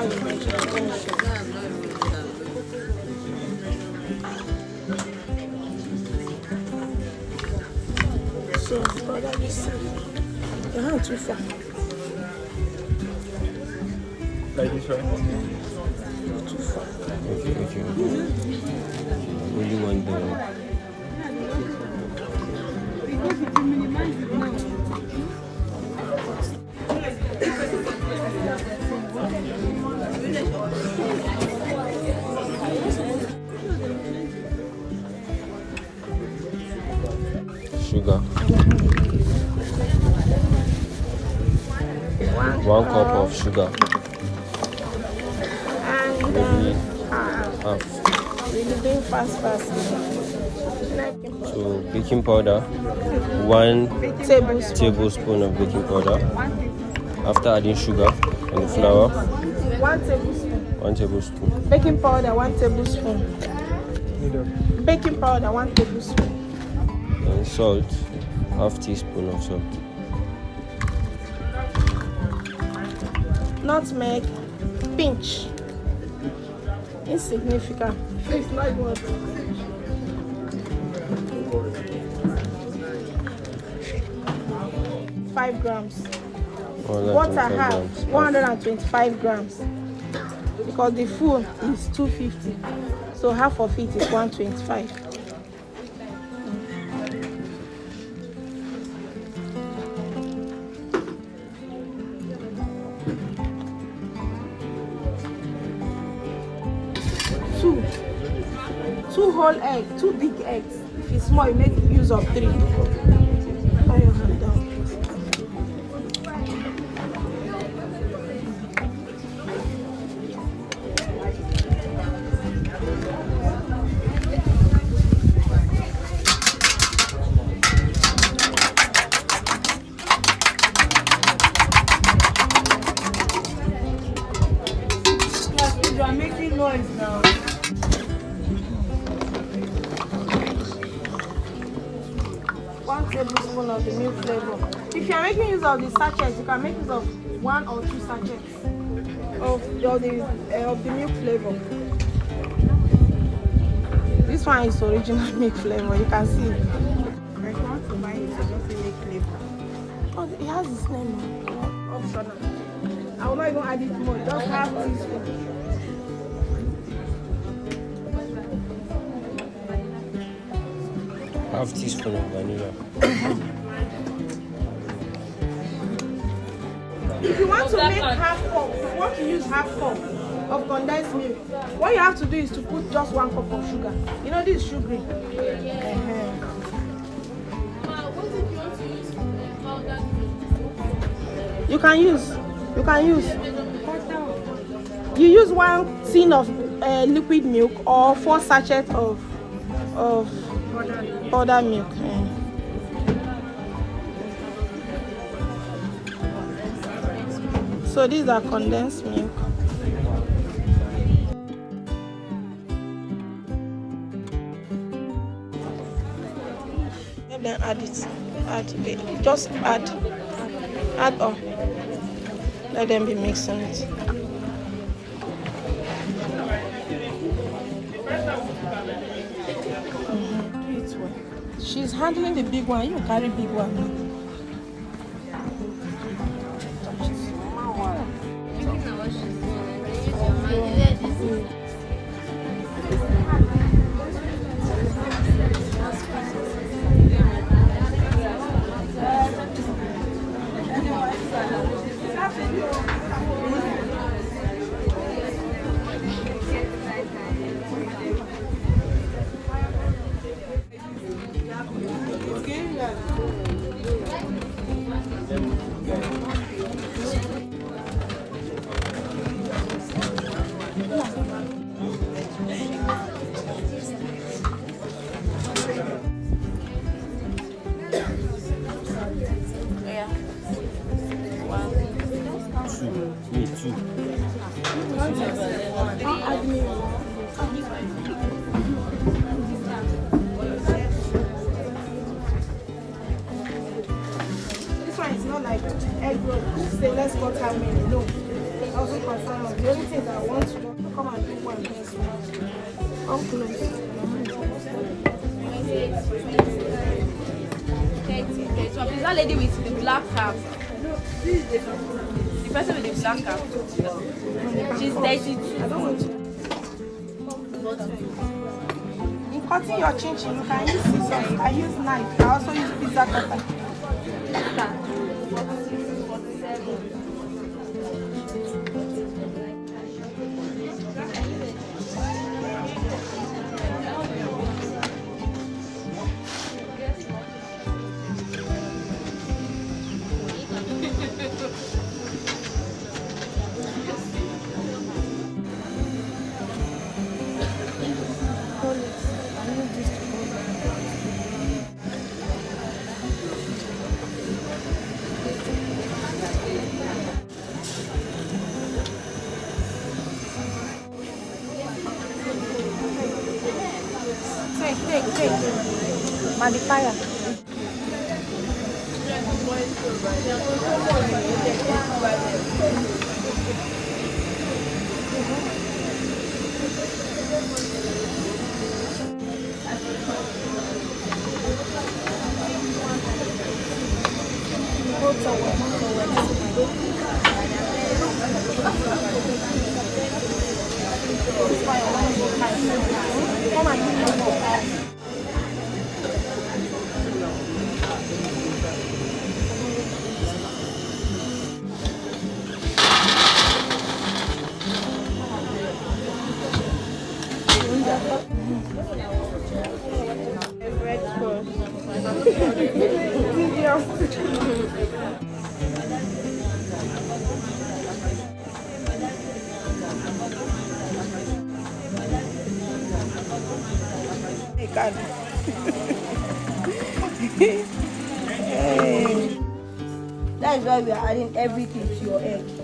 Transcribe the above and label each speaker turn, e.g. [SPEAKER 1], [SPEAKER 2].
[SPEAKER 1] So, brother, you see, your hand too far.
[SPEAKER 2] Like this, right?
[SPEAKER 1] Too far.
[SPEAKER 3] Okay. Only one there. Sugar. 1 cup of sugar.
[SPEAKER 1] And
[SPEAKER 3] Maybe half.
[SPEAKER 1] really being fast.
[SPEAKER 3] So baking powder, 1 tablespoon of baking powder. After adding sugar and the flour,
[SPEAKER 1] 1 tablespoon.
[SPEAKER 3] 1 tablespoon.
[SPEAKER 1] Baking powder, 1 tablespoon. Baking powder, 1 tablespoon.
[SPEAKER 3] And salt, half teaspoon of salt.
[SPEAKER 1] Nutmeg, pinch. Insignificant. It's like what? 5 grams. Water half, 125 grams. Because the full is 250. So half of it is 125. Two whole eggs, 2 big eggs. If it's small, you make use of 3. Tie your hand down.
[SPEAKER 4] You are making noise now.
[SPEAKER 1] 1 tablespoon of the milk flavor. If you are making use of the sachets, you can make use of 1 or 2 sachets of the milk flavor. This one is original milk flavor. You can see.
[SPEAKER 4] I want to buy it, so just say make flavor.
[SPEAKER 1] Oh, it has its name. Optional. I will not even add it more. Just half teaspoon.
[SPEAKER 3] Half teaspoon of vanilla.
[SPEAKER 1] If you want to make half cup, if you want to use half cup of condensed milk, what you have to do is to put just 1 cup of sugar. You know this is sugary.
[SPEAKER 5] What if you want to use powdered milk?
[SPEAKER 1] You can use. You use 1 tin of liquid milk or 4 sachets of powdered milk. So these are condensed milk. Then add it. Just add all. Let them be mixing it. She's handling the big one. You carry big one. This one is not like egg roll. Say let's cut how many. No. Also concerned. The only thing that I want to do, come and do one place. Come close.
[SPEAKER 5] 30. Is that lady with the black cap? The person with the black cap. She's 32.
[SPEAKER 1] I don't want to. In cutting your chin-chin, you can use scissors. I use knife. I also use pizza cutter. Take. Magnifier. Come on. That is why we are adding everything to your egg.